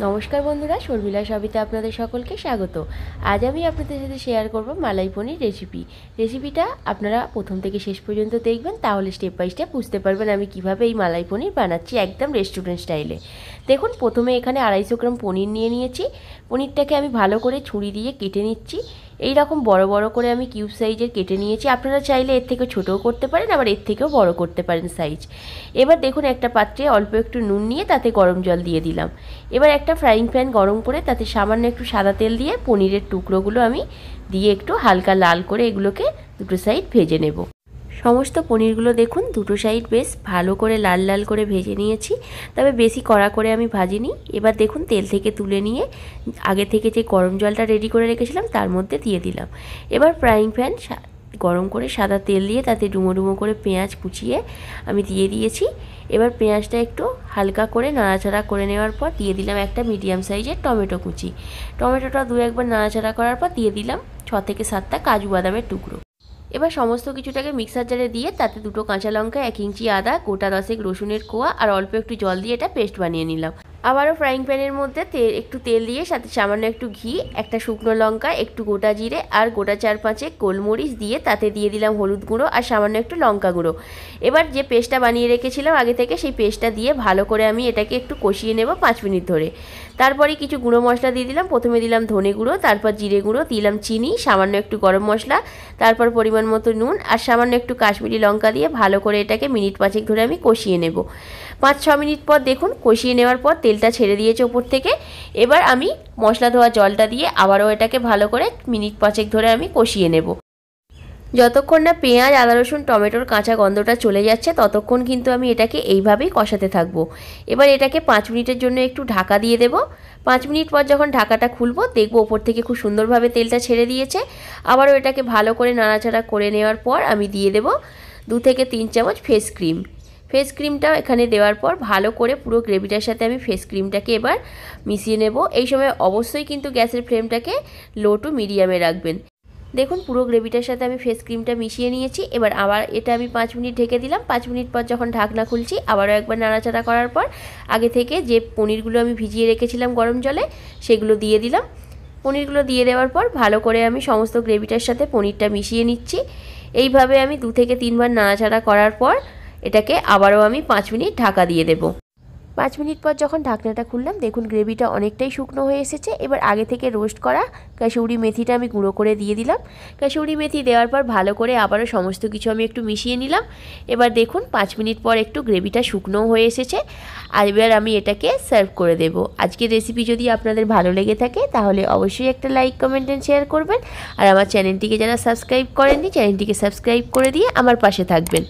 নমস্কার বন্ধুরা, শর্মিলা সবিতা আপনাদের সকলকে স্বাগত। আজ আমি আপনাদের সাথে শেয়ার করব মালাই পনির রেসিপিটা আপনারা প্রথম থেকে শেষ পর্যন্ত দেখবেন, তাহলে স্টেপ বাই স্টেপ বুঝতে পারবেন আমি কিভাবে এই মালাই পনির বানাচ্ছি একদম রেস্টুরেন্ট স্টাইলে। দেখুন, প্রথমে এখানে 250 গ্রাম পনির নিয়ে নিয়েছি। পনিরটাকে আমি ভালো করে ছুরি দিয়ে কেটে নিচ্ছি। এই রকম বড় বড় করে আমি কিউব সাইজের কেটে নিয়েছি। আপনারা চাইলে এর থেকে ছোটও করতে পারেন, আবার এর থেকেও বড় করতে পারেন সাইজ। এবার দেখুন, একটা পাত্রে অল্প একটু নুন নিয়ে তাতে গরম জল দিয়ে দিলাম। এবার একটা ফ্রাইং প্যান গরম করে তাতে সামান্য একটু সাদা তেল দিয়ে পনিরের টুকরোগুলো আমি দিয়ে একটু হালকা লাল করে এগুলোকে দুটো সাইড ভেজে নেব। সমস্ত পনিরগুলো দেখুন দুটো সাইড বেশ ভালো করে লাল লাল করে ভেজে নিয়েছি, তবে বেশি কড়া করে আমি ভাজিনি। এবার দেখুন, তেল থেকে তুলে নিয়ে আগে থেকে যে গরম জলটা রেডি করে রেখেছিলাম তার মধ্যে দিয়ে দিলাম। এবার ফ্রাইং প্যান গরম করে সাদা তেল দিয়ে তাতে ডুমো ডুমো করে পেঁয়াজ কুচিয়ে আমি দিয়ে দিয়েছি। এবার পেঁয়াজটা একটু হালকা করে নাড়াচাড়া করে নেওয়ার পর দিয়ে দিলাম একটা মিডিয়াম সাইজের টমেটো কুচি। টমেটোটা দু একবার নাড়াচাড়া করার পর দিয়ে দিলাম 6 থেকে 7টা কাজু বাদামের টুকরো। এবার সমস্ত কিছুটাকে মিক্সার জারে দিয়ে তাতে দুটো কাঁচা লঙ্কা, 1 ইঞ্চি আদা, গোটা 10 রসুনের কোয়া আর অল্প একটু জল দিয়ে এটা পেস্ট বানিয়ে নিলাম। আবারও ফ্রাইং প্যানের মধ্যে একটু তেল দিয়ে সাথে সামান্য একটু ঘি, একটা শুকনো লঙ্কা, একটু গোটা জিরে আর গোটা 4-5 গোলমরিচ দিয়ে তাতে দিয়ে দিলাম হলুদ গুঁড়ো আর সামান্য একটু লঙ্কা গুঁড়ো। এবার যে পেস্টটা বানিয়ে রেখেছিলাম আগে থেকে, সেই পেস্টটা দিয়ে ভালো করে আমি এটাকে একটু কষিয়ে নেব 5 মিনিট ধরে। তারপরে কিছু গুঁড়ো মশলা দিয়ে দিলাম। প্রথমে দিলাম ধনে গুঁড়ো, তারপর জিরে গুঁড়ো, দিলাম চিনি, সামান্য একটু গরম মশলা, তারপর পরিমাণ মতো নুন আর সামান্য একটু কাশ্মীরি লঙ্কা দিয়ে ভালো করে এটাকে মিনিট 5 ধরে আমি কষিয়ে নেব। 5-6 মিনিট পর দেখুন, কষিয়ে নেওয়ার পর তেলটা ছেড়ে দিয়েছে ওপর থেকে। এবার আমি মশলা ধোয়া জলটা দিয়ে আবারও এটাকে ভালো করে মিনিট 5 ধরে আমি কষিয়ে নেব। যতক্ষণ না পেঁয়াজ, আদা, রসুন, টমেটোর কাঁচা গন্ধটা চলে যাচ্ছে ততক্ষণ কিন্তু আমি এটাকে এইভাবেই কষাতে থাকবো। এবার এটাকে 5 মিনিটের জন্য একটু ঢাকা দিয়ে দেব। 5 মিনিট পর যখন ঢাকাটা খুলবো দেখবো ওপর থেকে খুব সুন্দরভাবে তেলটা ছেড়ে দিয়েছে। আবারও এটাকে ভালো করে নাড়াচাড়া করে নেওয়ার পর আমি দিয়ে দেব 2 থেকে 3 চামচ ফেস ক্রিম। ফেস ক্রিমটা এখানে দেওয়ার পর ভালো করে পুরো গ্রেভিটার সাথে আমি ফেস ক্রিমটাকে এবার মিশিয়ে নেব। এই সময় অবশ্যই কিন্তু গ্যাসের ফ্লেমটাকে লো টু মিডিয়ামে রাখবেন। দেখুন, পুরো গ্রেভিটার সাথে আমি ফেস ক্রিমটা মিশিয়ে নিয়েছি। এবার আবার এটা আমি 5 মিনিট ঢেকে দিলাম। 5 মিনিট পর যখন ঢাকনা খুলছি আবারও একবার নাড়াচাড়া করার পর আগে থেকে যে পনিরগুলো আমি ভিজিয়ে রেখেছিলাম গরম জলে সেগুলো দিয়ে দিলাম। পনিরগুলো দিয়ে দেওয়ার পর ভালো করে আমি সমস্ত গ্রেভিটার সাথে পনিরটা মিশিয়ে নিচ্ছি। এইভাবে আমি 2 থেকে 3 বার নাড়াচাড়া করার পর এটাকে আবারও আমি 5 মিনিট ঢাকা দিয়ে দেবো। 5 মিনিট পর যখন ঢাকনাটা খুললাম দেখুন গ্রেভিটা অনেকটাই শুকনো হয়ে এসেছে। এবার আগে থেকে রোস্ট করা কাসুরি মেথিটা আমি গুঁড়ো করে দিয়ে দিলাম। কাসুরি মেথি দেওয়ার পর ভালো করে আবারও সমস্ত কিছু আমি একটু মিশিয়ে নিলাম। এবার দেখুন 5 মিনিট পর একটু গ্রেভিটা শুকনো হয়ে এসেছে। আর এবার আমি এটাকে সার্ভ করে দেব। আজকের রেসিপি যদি আপনাদের ভালো লেগে থাকে তাহলে অবশ্যই একটা লাইক, কমেন্ট এন্ড শেয়ার করবেন। আর আমার চ্যানেলটিকে যারা সাবস্ক্রাইব করেননি চ্যানেলটিকে সাবস্ক্রাইব করে দিয়ে আমার পাশে থাকবেন।